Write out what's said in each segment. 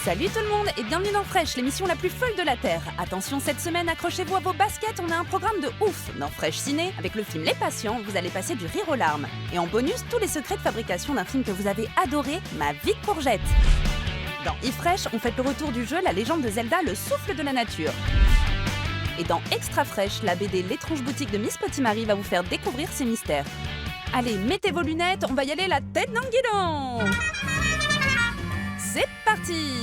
Salut tout le monde et bienvenue dans Fresh, l'émission la plus folle de la Terre. Attention, cette semaine, accrochez-vous à vos baskets, on a un programme de ouf. Dans Fresh Ciné, avec le film Les Patients, vous allez passer du rire aux larmes. Et en bonus, tous les secrets de fabrication d'un film que vous avez adoré, Ma vie de courgette. Dans e-Fresh, on fête le retour du jeu La légende de Zelda, le souffle de la nature. Et dans Extra Fresh, la BD L'étrange boutique de Miss Potimarry va vous faire découvrir ses mystères. Allez, mettez vos lunettes, on va y aller la tête dans le guidon. C'est parti!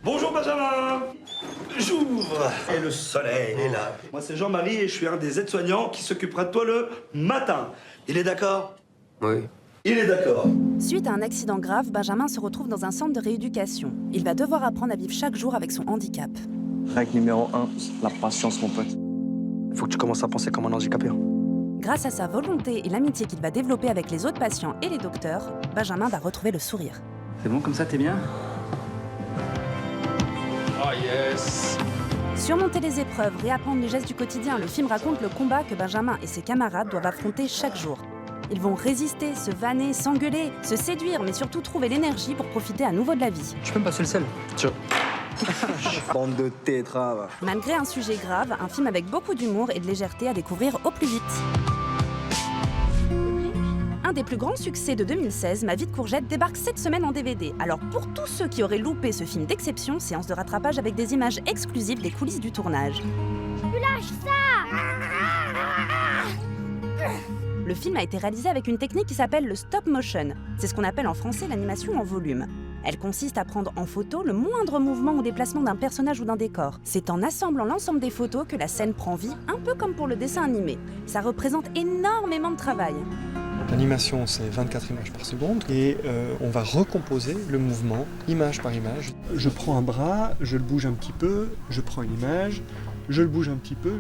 Bonjour Benjamin! J'ouvre et le soleil est là. Moi c'est Jean-Marie et je suis un des aides-soignants qui s'occupera de toi le matin. Il est d'accord? Oui. Il est d'accord. Suite à un accident grave, Benjamin se retrouve dans un centre de rééducation. Il va devoir apprendre à vivre chaque jour avec son handicap. Règle numéro 1, la patience, mon pote. Faut que tu commences à penser comme un handicapé. Grâce à sa volonté et l'amitié qu'il va développer avec les autres patients et les docteurs, Benjamin va retrouver le sourire. C'est bon comme ça, t'es bien? Oh yes. Surmonter les épreuves, réapprendre les gestes du quotidien, le film raconte le combat que Benjamin et ses camarades doivent affronter chaque jour. Ils vont résister, se vanner, s'engueuler, se séduire, mais surtout trouver l'énergie pour profiter à nouveau de la vie. Tu peux me passer le sel? Tiens. Bande de tétra, va. Malgré un sujet grave, un film avec beaucoup d'humour et de légèreté à découvrir au plus vite. Un des plus grands succès de 2016, Ma vie de courgette, débarque cette semaine en DVD. Alors pour tous ceux qui auraient loupé ce film d'exception, séance de rattrapage avec des images exclusives des coulisses du tournage. Tu lâches ça! Le film a été réalisé avec une technique qui s'appelle le stop motion. C'est ce qu'on appelle en français l'animation en volume. Elle consiste à prendre en photo le moindre mouvement ou déplacement d'un personnage ou d'un décor. C'est en assemblant l'ensemble des photos que la scène prend vie, un peu comme pour le dessin animé. Ça représente énormément de travail. L'animation, c'est 24 images par seconde et on va recomposer le mouvement, image par image. Je prends un bras, je le bouge un petit peu, je prends une image, je le bouge un petit peu.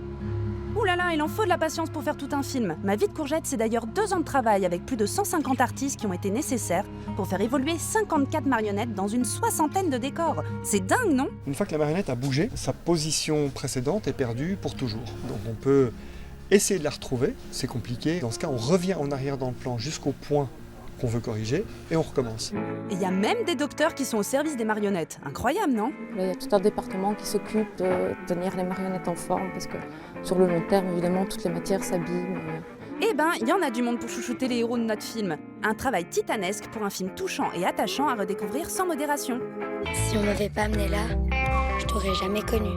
Ouh là là, il en faut de la patience pour faire tout un film. Ma vie de courgette, c'est d'ailleurs 2 ans de travail avec plus de 150 artistes qui ont été nécessaires pour faire évoluer 54 marionnettes dans une 60aine de décors. C'est dingue, non? Une fois que la marionnette a bougé, sa position précédente est perdue pour toujours. Donc on peut essayer de la retrouver, c'est compliqué. Dans ce cas, on revient en arrière dans le plan jusqu'au point qu'on veut corriger et on recommence. Et il y a même des docteurs qui sont au service des marionnettes. Incroyable, non? Là, il y a tout un département qui s'occupe de tenir les marionnettes en forme parce que sur le long terme, évidemment, toutes les matières s'abîment. Eh ben, il y en a du monde pour chouchouter les héros de notre film. Un travail titanesque pour un film touchant et attachant à redécouvrir sans modération. Si on m'avait pas amené là, je t'aurais jamais connu.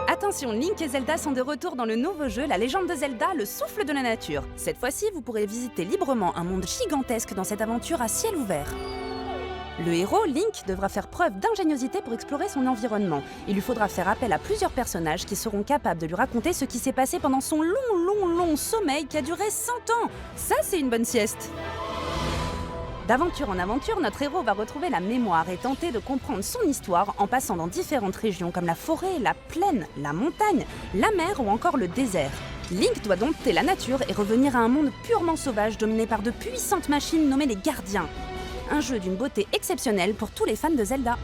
Attention, Link et Zelda sont de retour dans le nouveau jeu La légende de Zelda, le souffle de la nature. Cette fois-ci, vous pourrez visiter librement un monde gigantesque dans cette aventure à ciel ouvert. Le héros, Link, devra faire preuve d'ingéniosité pour explorer son environnement. Il lui faudra faire appel à plusieurs personnages qui seront capables de lui raconter ce qui s'est passé pendant son long sommeil qui a duré 100 ans. Ça, c'est une bonne sieste. D'aventure en aventure, notre héros va retrouver la mémoire et tenter de comprendre son histoire en passant dans différentes régions comme la forêt, la plaine, la montagne, la mer ou encore le désert. Link doit dompter la nature et revenir à un monde purement sauvage dominé par de puissantes machines nommées les gardiens. Un jeu d'une beauté exceptionnelle pour tous les fans de Zelda.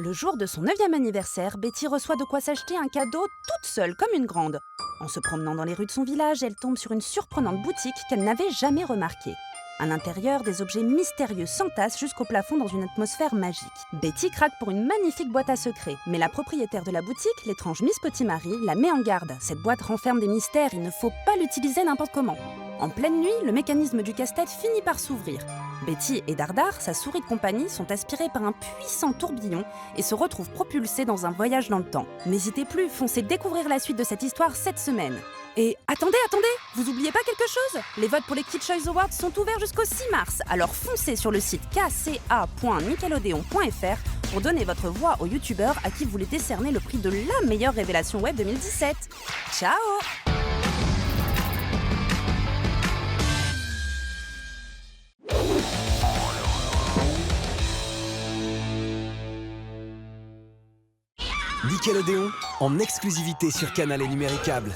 Le jour de son 9e anniversaire, Betty reçoit de quoi s'acheter un cadeau toute seule comme une grande. En se promenant dans les rues de son village, elle tombe sur une surprenante boutique qu'elle n'avait jamais remarquée. À l'intérieur, des objets mystérieux s'entassent jusqu'au plafond dans une atmosphère magique. Betty craque pour une magnifique boîte à secrets, mais la propriétaire de la boutique, l'étrange Miss Potimarry, la met en garde. Cette boîte renferme des mystères, il ne faut pas l'utiliser n'importe comment. En pleine nuit, le mécanisme du casse-tête finit par s'ouvrir. Betty et Dardar, sa souris de compagnie, sont aspirés par un puissant tourbillon et se retrouvent propulsés dans un voyage dans le temps. N'hésitez plus, foncez découvrir la suite de cette histoire cette semaine. Et attendez, vous oubliez pas quelque chose? Les votes pour les Kids Choice Awards sont ouverts jusqu'au 6 mars, alors foncez sur le site kca.nickelodeon.fr pour donner votre voix aux youtubeurs à qui vous voulez décerner le prix de la meilleure révélation web 2017. Ciao! Nickelodeon, en exclusivité sur Canal et Numéricable.